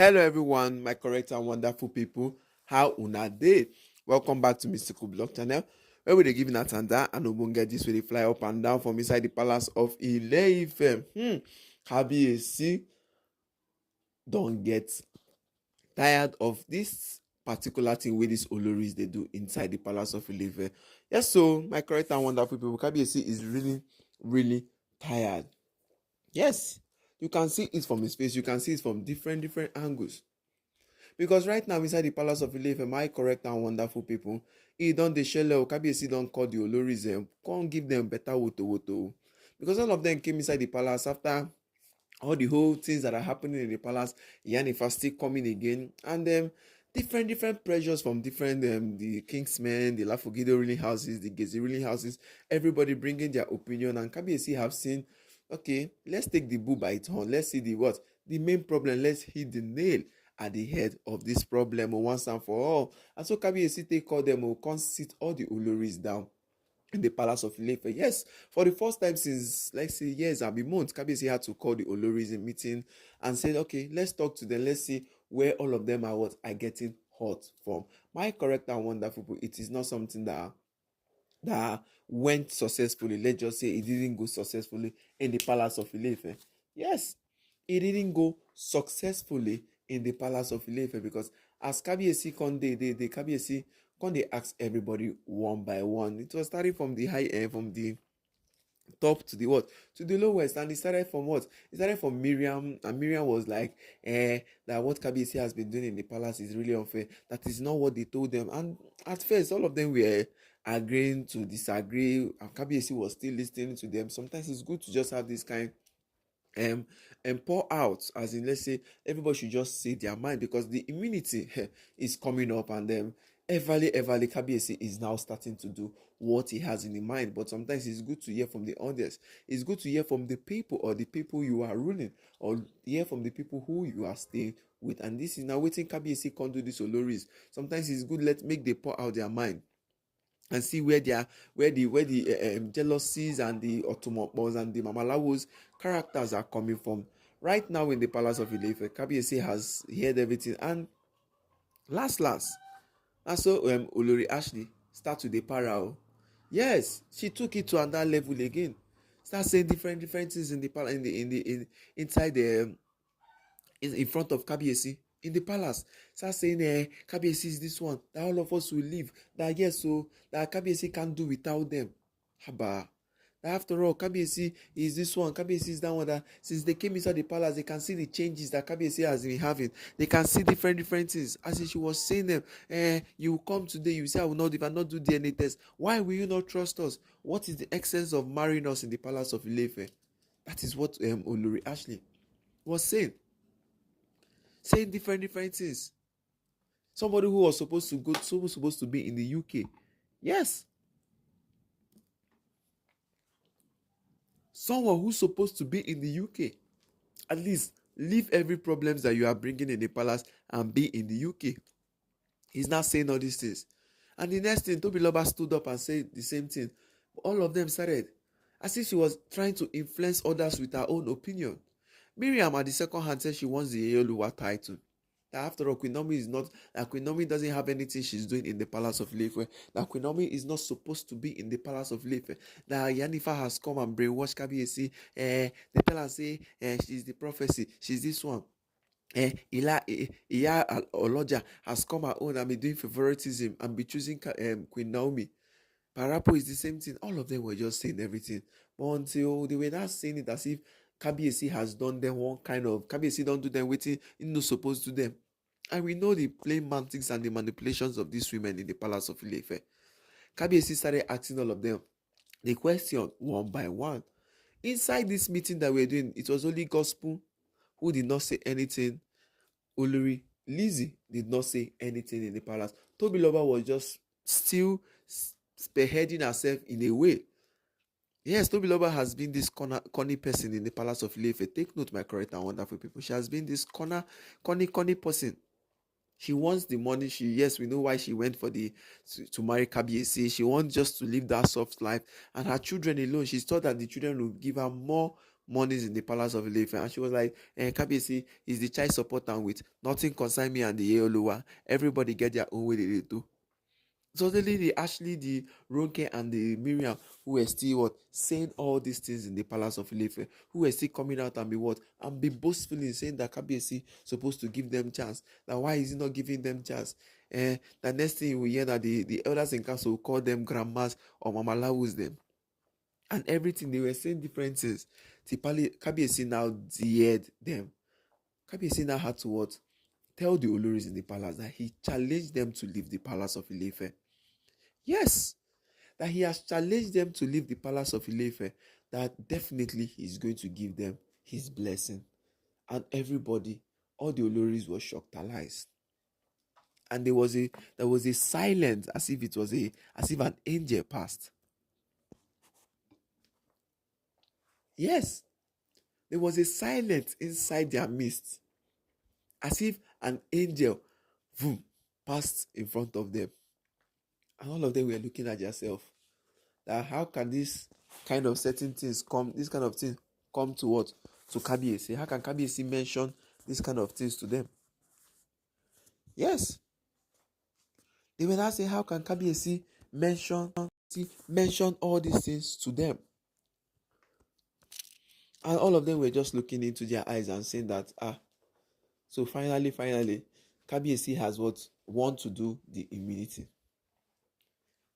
Hello everyone, my correct and wonderful people. How una dey? Welcome back to Mystical Blog channel, where we dey give Natanda and Obonge this way dey fly up and down from inside the palace of Ile-Ife. Kabiyesi don get tired of this particular thing wey this Oloris dey do inside the palace of Ile-Ife. Yes, so my correct and wonderful people, Kabiyesi is really tired. Yes, you can see it from his face. You can see it from different angles. Because right now inside the palace of Ile-Ife, my correct and wonderful people, he don dey shele. Kabiyesi don call the Oloris, come give them better woto. Because all of them came inside the palace after all the whole things that are happening in the palace. Yanifa still coming again, and different pressures from different the kingsmen, the Lafogido ruling houses, the Gezi ruling houses, everybody bringing their opinion, and Kabiyesi have seen, okay, let's take the bull by its horn. Let's see the main problem. Let's hit the nail at the head of this problem once and for all. And so Kabiyesi take call them, come sit all the Oloris down in the palace of Ile-Ife. Yes, for the first time since, let's say, years and months, Kabiyesi had to call the Oloris in meeting and said, okay, let's talk to them. Let's see where all of them are getting hot from. My correct and wonderful people, it is not something that went successfully. Let's just say it didn't go successfully in the palace of Ile-Ife. Yes, it didn't go successfully in the palace of Ile-Ife, because as Kabiyesi Kabiyesi they ask everybody one by one. It was starting from the high end, from the top to the what? To the lowest. And it started from what? It started from Miriam. And Miriam was like, that what Kabiyesi has been doing in the palace is really unfair. That is not what they told them. And at first, all of them were agreeing to disagree. And Kabiyesi was still listening to them. Sometimes it's good to just have this kind and pour out, as in, let's say everybody should just say their mind, because the immunity is coming up, and everly Kabiyesi is now starting to do what he has in the mind. But sometimes it's good to hear from the audience. It's good to hear from the people, or the people you are ruling, or hear from the people who you are staying with. And this is now waiting Kabiyesi can't do this Oloris. Sometimes it's good, make they pour out their mind and see where the jealousies and the Otumopos and the Mamalawos characters are coming from. Right now in the palace of Ile-Ife, Kabiyesi has heard everything, and last, and so Olori Ashley start to the para. Yes, she took it to another level again. Start saying different things in the palace, inside the in front of Kabiyesi in the palace. Start saying, Kabiyesi is this one, that all of us will leave. That yes, so that Kabiyesi can't do without them. Haba. That after all, Kabiyesi is this one, Kabiyesi is that one. That since they came inside the palace, they can see the changes that Kabiyesi has been having. They can see different things. As if she was saying them, you will come today, you say, I will not, if I not do DNA test. Why will you not trust us? What is the essence of marrying us in the palace of Ile-Ife? That is what Olori Ashley was saying. Saying different things. Somebody who was supposed to be in the UK. Yes. Someone who's supposed to be in the UK. At least leave every problems that you are bringing in the palace and be in the UK. He's not saying all these things. And the next thing, Tobiloba stood up and said the same thing. All of them started as if she was trying to influence others with her own opinion. Miriam at the second hand said she wants the Oluwa title. That after all, Queen Naomi doesn't have anything she's doing in the palace of Ile-Ife. That Queen Naomi is not supposed to be in the palace of Ile-Ife. That Yanifa has come and brainwashed Kabiyesi. They tell her, say, she's the prophecy. She's this one. Iya Oloja has come her own and be doing favoritism and be choosing Queen Naomi. Parapo is the same thing. All of them were just saying everything. But until they were not saying it as if Kabiyesi has done them one kind of, Kabiyesi don't do them waiting, he not supposed to do them. And we know the plain mantics and the manipulations of these women in the palace of Ile-Ife. Kabiyesi started asking all of them the question one by one. Inside this meeting that we're doing, it was only Gospel who did not say anything. Olori Lizzie did not say anything in the palace. Tobiloba was just still spearheading herself in a way. Yes, Tobiloba has been this corny person in the palace of Ile-Ife. Take note, my correct and wonderful people. She has been this corny person. She wants the money. Yes, we know why she went for to marry Kabiyesi. She wants just to live that soft life. And her children alone, she thought that the children would give her more monies in the palace of Ile-Ife, and she was like, Kabiyesi is the child support and with nothing concern me and the Yeoluwa. Everybody get their own way they do. Suddenly, the Ronke and the Miriam, who were still what saying all these things in the palace of Ile-Ife, who were still coming out and be what and be boastfully saying that Kabiyesi supposed to give them chance. That why is he not giving them chance? The next thing we hear that the elders in council call them grandmas or mamalawus them, and everything they were saying different things. Kabiyesi now dared them. Kabiyesi now had to what tell the Oloris in the palace that he challenged them to leave the palace of Ile-Ife. Yes, that he has challenged them to leave the palace of Ile-Ife, that definitely he's going to give them his blessing. And everybody, all the Oloris were shocked, alive. And there was a silence, as if an angel passed. Yes, there was a silence inside their midst, as if an angel passed in front of them. And all of them were looking at themselves. That how can this kind of certain things come, this kind of thing come to what? To Kabiyesi. How can Kabiyesi mention this kind of things to them? Yes. They were now saying, how can Kabiyesi mention all these things to them? And all of them were just looking into their eyes and saying that, so finally, Kabiyesi has want to do the immunity.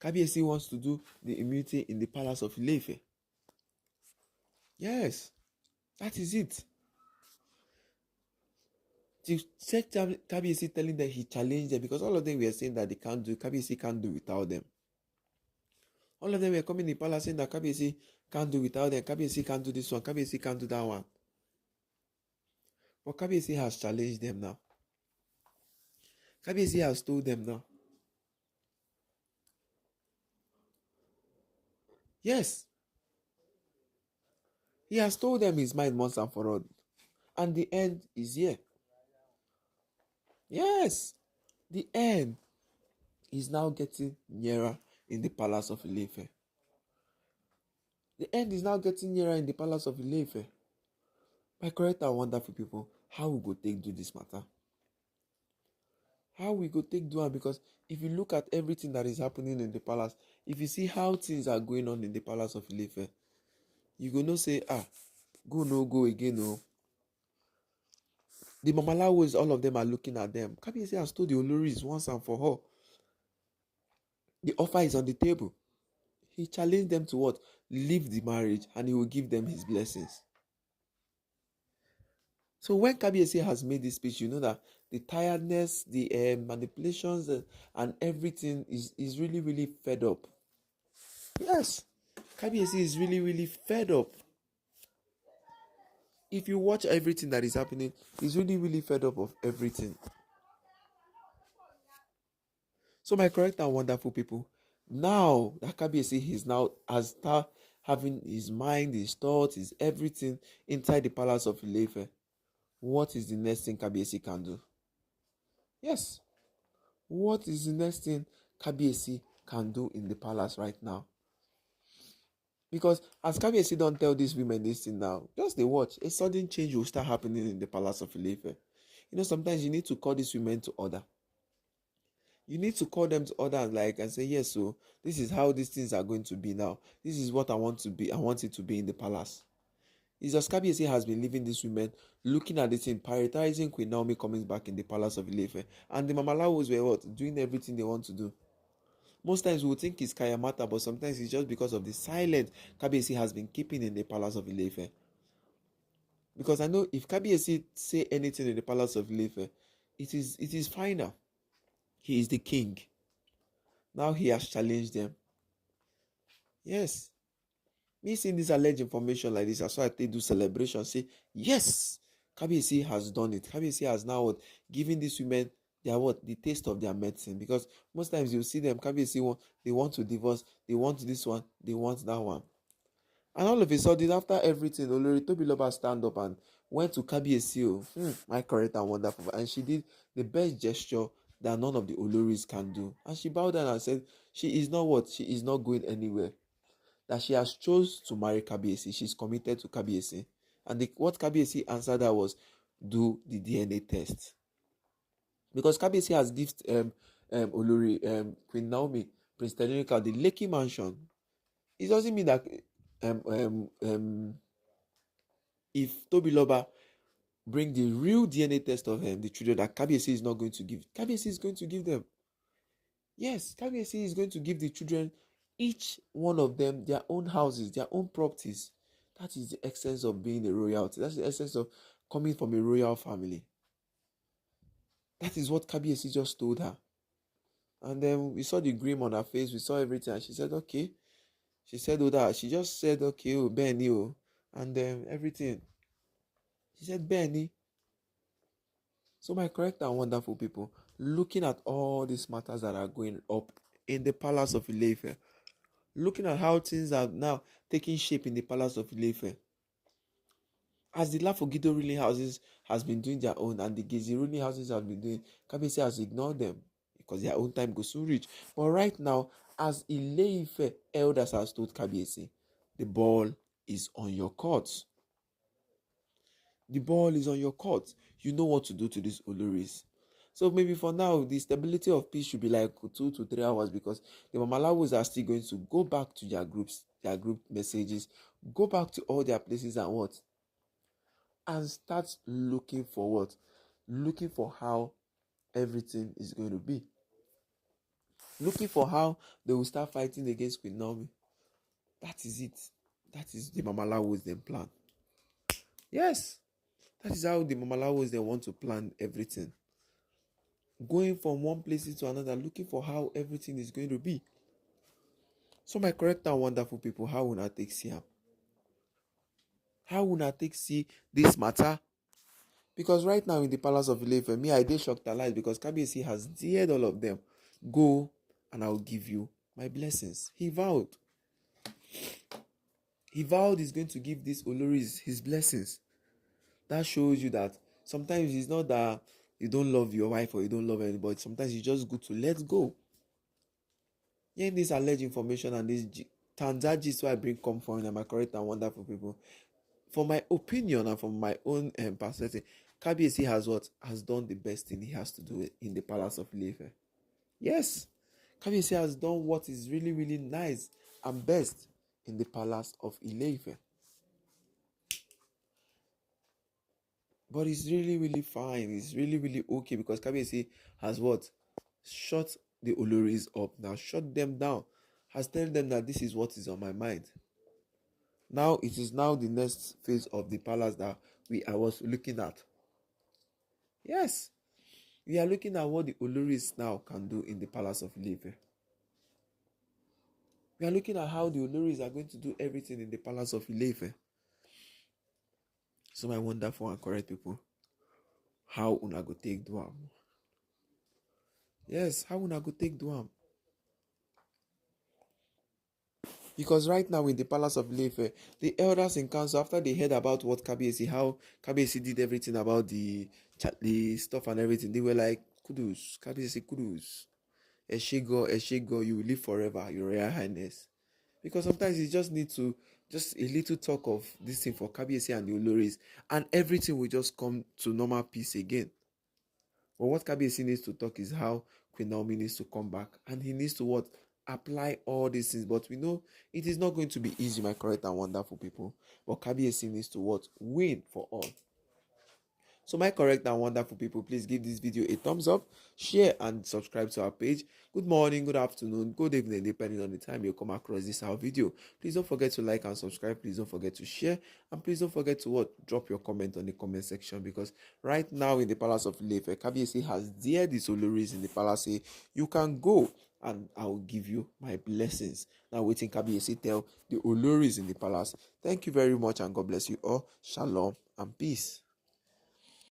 Kabiyesi wants to do the immunity in the palace of Ile-Ife. Yes, that is it. To check Kabiyesi telling them he challenged them, because all of them were saying that Kabiyesi can't do without them. All of them were coming in the palace saying that Kabiyesi can't do without them. Kabiyesi can't do this one. Kabiyesi can't do that one. But Kabiyesi has challenged them now. Kabiyesi has told them now. Yes. He has told them his mind once and for all. And the end is here. Yes. The end is now getting nearer in the palace of Ile-Ife. The end is now getting nearer in the palace of Ile-Ife. My correct and wonderful people, how we go take do this matter? How we go take do it? Because if you look at everything that is happening in the palace, if you see how things are going on in the palace of Ile-Ife, you go no say, go no go again, no. The Mamalawos, all of them are looking at them. Kabiyesi has told the Oloris once and for all. The offer is on the table. He challenged them to what? Leave the marriage, and he will give them his blessings. So when Kabiyesi has made this speech, you know that the tiredness, the manipulations, and everything is really, really fed up. Yes, Kabiyesi is really, really fed up. If you watch everything that is happening, he's really, really fed up of everything. So my correct and wonderful people, now that Kabiyesi has start having his mind, his thoughts, his everything inside the palace of Ile-Ife, what is the next thing Kabiyesi can do? Yes. What is the next thing Kabiyesi can do in the palace right now? Because as Kabiyesi don't tell these women this thing now, just they watch, a sudden change will start happening in the palace of Ile-Ife. Sometimes you need to call these women to order. You need to call them to order and say, yes, so this is how these things are going to be now. This is what I want to be. I want it to be in the palace. It's just Kabiyesi has been leaving these women, looking at this thing, prioritizing Queen Naomi coming back in the palace of Ile-Ife. And the Mamalawos were what? Doing everything they want to do. Most times we would think it's Kayamata, but sometimes it's just because of the silence Kabiyesi has been keeping in the palace of Ile-Ife. Because I know if Kabiyesi say anything in the palace of Ile-Ife, it is final. He is the king. Now he has challenged them. Yes. Me seeing this alleged information like this, that's why they do celebration. Say, yes, Kabiyesi has done it. Kabiyesi has now given these women the taste of their medicine. Because most times you see them, Kabiyesi they want to divorce, they want this one, they want that one. And all of a sudden, after everything, Olori Tobiloba stand up and went to Kabiyesi, my correct and wonderful. And she did the best gesture that none of the Oloris can do. And she bowed down and said, she is not going anywhere. That she has chose to marry Kabiyesi. She's committed to Kabiyesi. And what Kabiyesi answered her was, do the DNA test. Because Kabiyesi has given Olori, Queen Naomi, Prince Telerika, the Lekki mansion. It doesn't mean that if Tobiloba bring the real DNA test of the children that Kabiyesi is not going to give, Kabiyesi is going to give them. Yes, Kabiyesi is going to give the children, each one of them, their own houses, their own properties. That is the essence of being a royalty. That's the essence of coming from a royal family. That is what Kabiyesi just told her. And then we saw the grim on her face. We saw everything. And she said, okay. She said, oh, that. She just said, okay, oh, Benny, oh. And then everything. She said, Benny. So my correct and wonderful people, looking at all these matters that are going up in the palace of Ile-Ife, looking at how things are now taking shape in the palace of Ile-Ife, as the Lafogido ruling houses has been doing their own and the Gezi ruling houses have been doing, Kabiyesi has ignored them because their own time goes soon reach. But right now, as Ile-Ife elders has told Kabiyesi, the ball is on your court. The ball is on your court. You know what to do to these Oloris. So maybe for now, the stability of peace should be like 2 to 3 hours, because the Mamalawos are still going to go back to their groups, their group messages, go back to all their places and what? And start looking for what? Looking for how everything is going to be. Looking for how they will start fighting against Queen Naomi. That is it. That is the Mamalawos then plan. Yes. That is how the Mamalawos they want to plan everything. Going from one place to another, looking for how everything is going to be. So my correct and wonderful people, how will I take see am? How will I take see this matter? Because right now in the palace of Ile-Ife, me, I dey shocked alive because Kabiyesi has dared all of them. Go and I will give you my blessings. He vowed. He vowed he's going to give these Oloris his blessings. That shows you that sometimes it's not that you don't love your wife or you don't love anybody. Sometimes it's just good to let go. Hearing this alleged information and this Tanzania, why I bring comfort and my correct and wonderful people. For my opinion and from my own perspective, Kabiyesi has done the best thing he has to do in the palace of Ile-Ife. Yes, Kabiyesi has done what is really, really nice and best in the palace of Ile-Ife. But it's really, really fine. It's really, really okay because Kabiyesi has what? Shut the Oloris up now, shut them down, has told them that this is what is on my mind. Now it is now the next phase of the palace that I was looking at. Yes, we are looking at what the Oloris now can do in the palace of Ile-Ife. We are looking at how the Oloris are going to do everything in the palace of Ile-Ife. So my wonderful and correct people, how una go take do am? Yes, how una go take do am? Because right now in the palace of Ile-Ife, the elders in council, after they heard about what Kabiyesi, how Kabiyesi did everything about the stuff and everything, they were like, kudos, Kabiyesi, kudos. Eshego, you will live forever, your Royal Highness. Because sometimes you just need to, just a little talk of this thing for Kabiyesi and the Oloris, and everything will just come to normal peace again. But what Kabiyesi needs to talk is how Queen Naomi needs to come back, and he needs to what? Apply all these things. But we know it is not going to be easy, my correct and wonderful people. But Kabiyesi needs to what? Win for all. So my correct and wonderful people, please give this video a thumbs up, share and subscribe to our page. Good morning, good afternoon, good evening, depending on the time you come across this our video. Please don't forget to like and subscribe. Please don't forget to share, and please don't forget to what? Drop your comment on the comment section, because right now in the palace of Ile-Ife, Kabiyesi has dared the Oloris in the palace say, you can go and I will give you my blessings. Now waiting Kabiyesi tell the Oloris in the palace. Thank you very much and God bless you all. Shalom and peace.